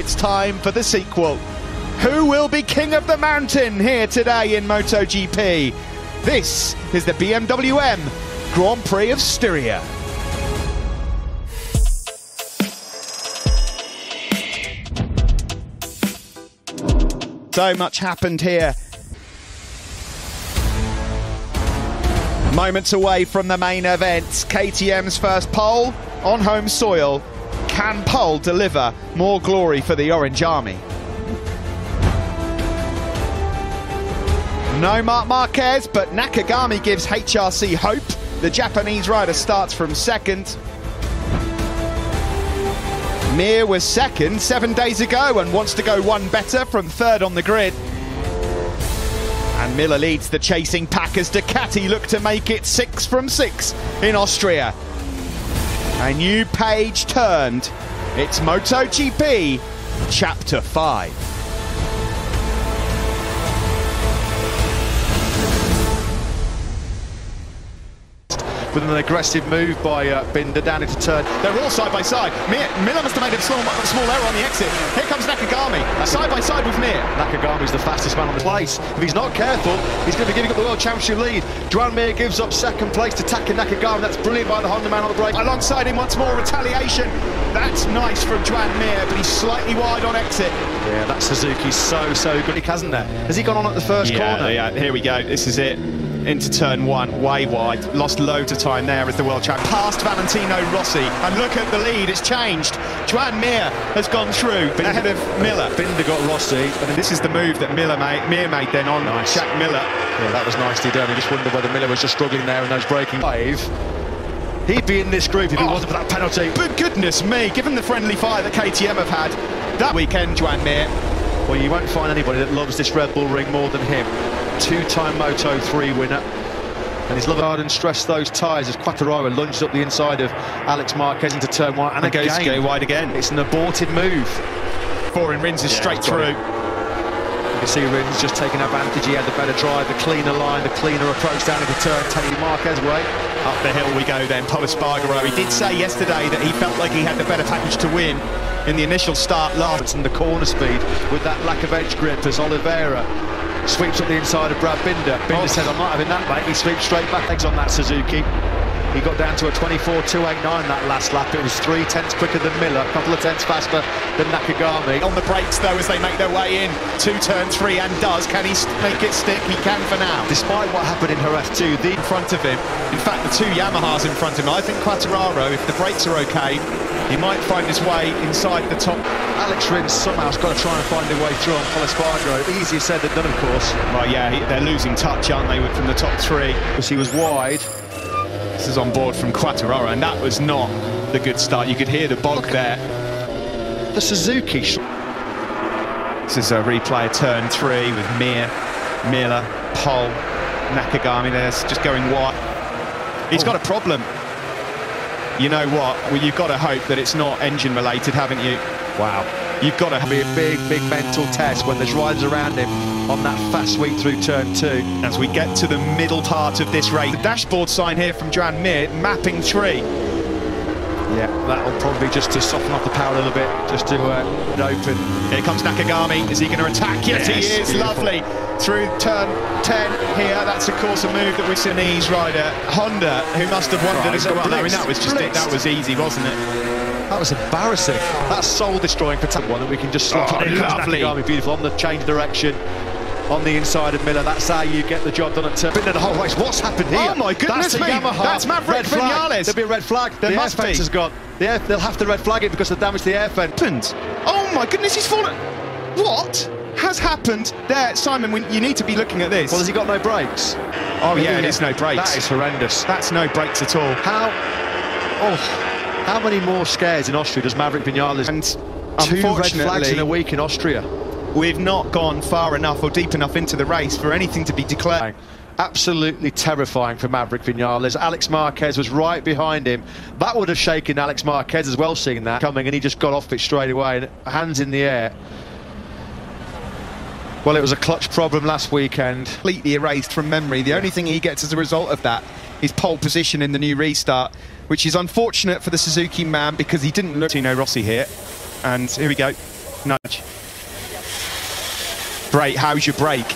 It's time for the sequel. Who will be king of the mountain here today in MotoGP? This is the BMW M Grand Prix of Styria. So much happened here. Moments away from the main event. KTM's first pole on home soil. Can pole deliver more glory for the Orange Army? No Marc Marquez, but Nakagami gives HRC hope. The Japanese rider starts from second. Mir was second 7 days ago and wants to go one better from third on the grid. And Miller leads the chasing pack as Ducati look to make it 6 from 6 in Austria. A new page turned. It's MotoGP Chapter 5. With an aggressive move by Binder down into turn. They're all side by side. Miller must have made a small error on the exit. Here comes Nakagami, side by side with Mir. Nakagami's the fastest man on the place. If he's not careful, he's going to be giving up the World Championship lead. Joan Mir gives up second place to Taka Nakagami. That's brilliant by the Honda man on the brake. Alongside him once more, retaliation. That's nice from Joan Mir, but he's slightly wide on exit. Yeah, that Suzuki's so good, hasn't there? Has he gone on at the first corner? Yeah, here we go. This is it. Into turn one, way wide. Lost loads of time there as the world champion. Past Valentino Rossi, and look at the lead, it's changed. Joan Mir has gone through ahead of Miller. Binder got Rossi. And this is the move that Mir made then on Jack Miller. Yeah, that was nicely done. I just wondered whether Miller was just struggling there in those braking. He'd be in this group if it wasn't for that penalty. But goodness me, given the friendly fire that KTM have had that weekend, Joan Mir. Well, you won't find anybody that loves this Red Bull ring more than him. Two-time Moto3 winner, and he's loved hard and stressed those tyres as Quartararo lunges up the inside of Alex Marquez into turn one, and goes to go wide again. It's an aborted move. Four in Rins is straight through. You can see Rins just taking advantage. He had the better drive, the cleaner line, the cleaner approach down into turn, taking Marquez away. Up the hill we go then, Pol Espargaro. He did say yesterday that he felt like he had the better package to win in the initial start last. And the corner speed with that lack of edge grip as Oliveira sweeps up the inside of Brad Binder. Binder said, I'm not having that, mate. He sweeps straight back. Legs on that Suzuki. He got down to a 24.289 that last lap. It was 3/10 quicker than Miller, a couple of tenths faster than Nakagami. On the brakes, though, as they make their way in. Two turn three, and does. Can he make it stick? He can for now. Despite what happened in Jerez 2, in front of him. In fact, the two Yamahas in front of him. I think Quartararo, if the brakes are okay, he might find his way inside the top. Alex Rins somehow has got to try and find a way through on Pol Espargaro. Easier said than done, of course. Well, yeah, they're losing touch, aren't they, from the top three? Because he was wide. This is on board from Quartararo, and that was not the good start. You could hear the bog there. The Suzuki. This is a replay of turn three with Mir, Miller, Pol, Nakagami. There's just going wide. He's got a problem. You know what? Well, you've got to hope that it's not engine related, haven't you? Wow. You've got to be a big mental test when there's riders around him on that fast sweep through turn two. As we get to the middle part of this race, the dashboard sign here from Joan Mir, mapping 3. Yeah, that'll probably just to soften up the power a little bit, just to open. Here comes Nakagami. Is he going to attack? Yes, he is. Beautiful. Lovely. Through turn 10 here. That's, of course, a move that we've seen Ease rider Honda, who must have wondered as well. I mean, that was just it. That was easy, wasn't it? That was embarrassing. That's soul-destroying for one that we can just slot on. Lovely. Nakagami, beautiful on the change direction. On the inside of Miller, that's how you get the job done at turn. Been there the whole race. What's happened here? Oh my goodness me! Yamaha. That's Maverick Vinales. There'll be a red flag. The air fence has gone. They'll have to red flag it because of the damage to the air fence. Oh my goodness, he's fallen. What has happened there, Simon? You need to be looking at this. Well, has he got no brakes? Oh yeah, it is no brakes. That is horrendous. That's no brakes at all. How many more scares in Austria does Maverick Vinales? And 2 red flags in a week in Austria. We've not gone far enough or deep enough into the race for anything to be declared. Absolutely terrifying for Maverick Vinales. Alex Marquez was right behind him. That would have shaken Alex Marquez as well, seeing that coming, and he just got off it straight away, and hands in the air. Well, it was a clutch problem last weekend. Completely erased from memory. The only thing he gets as a result of that is pole position in the new restart, which is unfortunate for the Suzuki man because he didn't look. Tino Rossi here, and here we go. Nudge. Brake, how's your brake?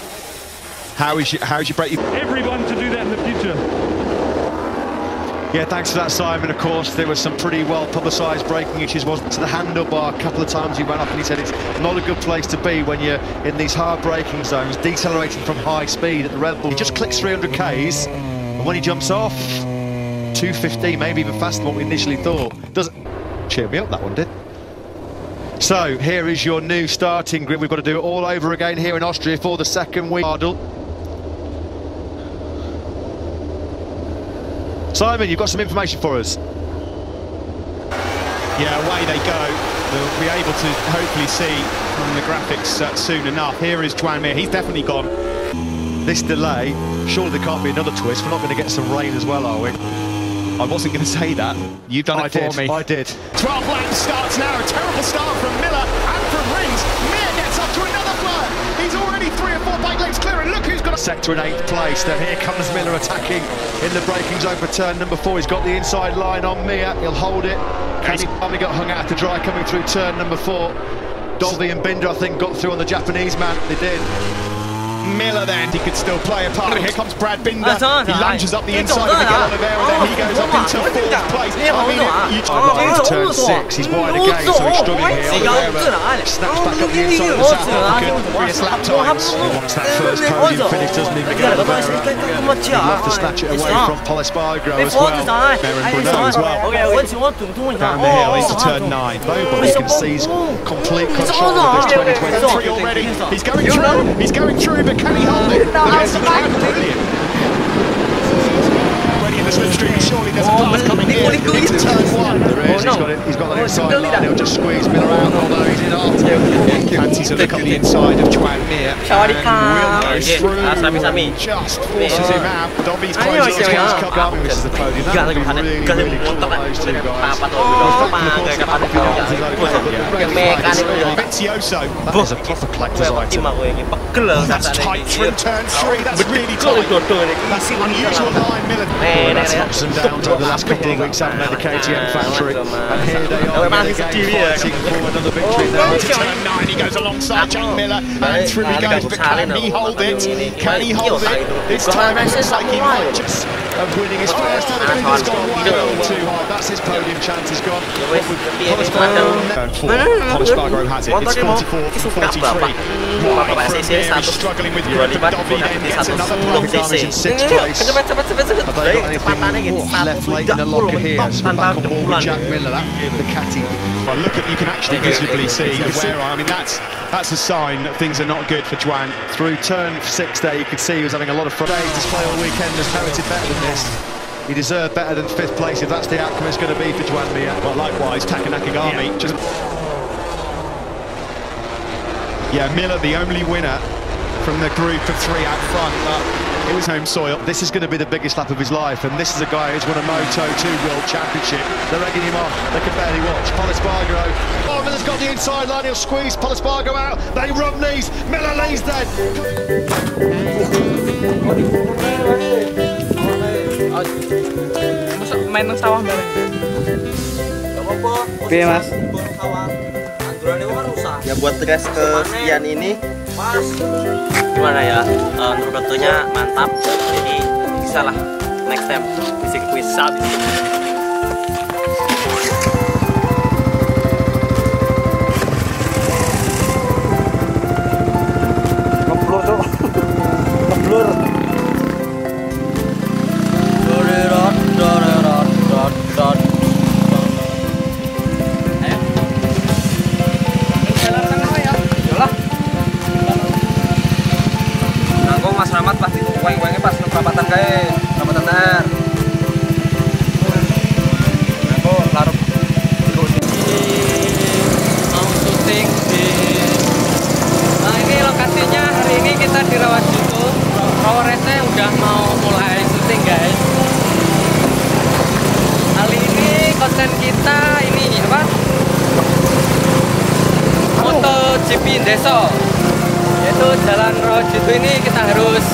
How's your brake? Everyone to do that in the future. Yeah, thanks for that, Simon. Of course, there were some pretty well publicised braking issues. Wasn't to the handlebar a couple of times he went up, and he said it's not a good place to be when you're in these hard braking zones, decelerating from high speed at the Red Bull. He just clicks 300 k's, and when he jumps off, 250, maybe even faster than what we initially thought. Doesn't cheer me up, that one did. So here is your new starting grid. We've got to do it all over again here in Austria for the second week. Simon, you've got some information for us. Yeah, away they go. We'll be able to hopefully see from the graphics soon enough. Here is Joan Mir. He's definitely gone. This delay, surely there can't be another twist. We're not going to get some rain as well, are we? I wasn't going to say that. You've done it for me. I did. 12 laps starts now. A terrible start from Miller and from Rings. Mir gets up to another flirt. He's already 3 or 4 bike lengths clear, and look who's got a sector in 8th place. Then here comes Miller attacking in the braking zone for turn number 4. He's got the inside line on Mir. He'll hold it. He got hung out to dry coming through turn number 4. Dolby and Binder, I think, got through on the Japanese man. They did. Miller then, he could still play a part. Here comes Brad Binder. He lunges up the inside of Miguel Oliveira, then he goes up into 4th place. I mean, turn 6, he's wide again, so he's struggling here. Oliveira snaps back up the inside of the South African. 3 lap times. He wants that first podium finish, doesn't he, Miguel Oliveira? He'd love to snatch it away from Polispargo as well. Meron Bruno as well. Down the hill into turn 9. Nobody can seize complete control of this 2023 already. He's going through, but can he hold it? Yes, he can. Brilliant. Already in the slipstream, surely there's a pass coming in into turn 1. There is, he's got that inside line, he'll just squeeze Miller out, although he's in after. Fancies a look at the inside of Joan Mir, and will go through, just forces him out. Dobby's closing his cup, misses the podium. That would be really, really cool on those two guys. Vizioso. That is a proper collector's item. That's tight through turn 3, that's really tight. That's the unusual line, Miller. That's ups and downs over the last couple of weeks out there, the KTM factory. And here they are fighting for another victory now. Into turn 9, he goes alongside Jack Miller, and through he goes, but can he hold it? Can he hold it? This time it looks like he might just of winning his first time. He's gone way too high. That's his podium chance is gone. Polispargo has it. It's 44 from 43. He's struggling with grip. Dobby then gets another podium. He's in 6th place. Have they got anything left late in the locker here? So back on board with Jack Miller, the catty. Well, look at, you can actually visibly see where I mean that's a sign that things are not good for Joan. Through turn 6 there, you could see he was having a lot of fun. His display all weekend has merited better than this. He deserved better than 5th place if that's the outcome it's going to be for Joan Mir. Well, likewise, Taka Nakagami just. Yeah, Miller, the only winner from the group of 3 out front, but it was home soil. This is going to be the biggest lap of his life, and this is a guy who's won a Moto 2 World Championship. They're egging him on. They can barely watch. Polispargo. Oh, Miller's got the inside line. He'll squeeze Polispargo out. They rub knees. Miller leads then. Main nang sawah bareng. Oke, Mas. Ya buat race kesekian ini gimana ya, menurut tentunya mantap, jadi bisa lah next time bisa quiz habis. Ngeblur tuh. Ngeblur. Mas Selamat pasti weng-wengnya pas perapatan kayak perapatan dar. Aku larut mau syuting di. Nah, ini lokasinya hari ini kita di Rawajitu. Power race-nya udah mau mulai syuting, guys. Kali ini konten kita ini apa? MotoGP Deso. Yaitu jalan Rawajitu ini kita harus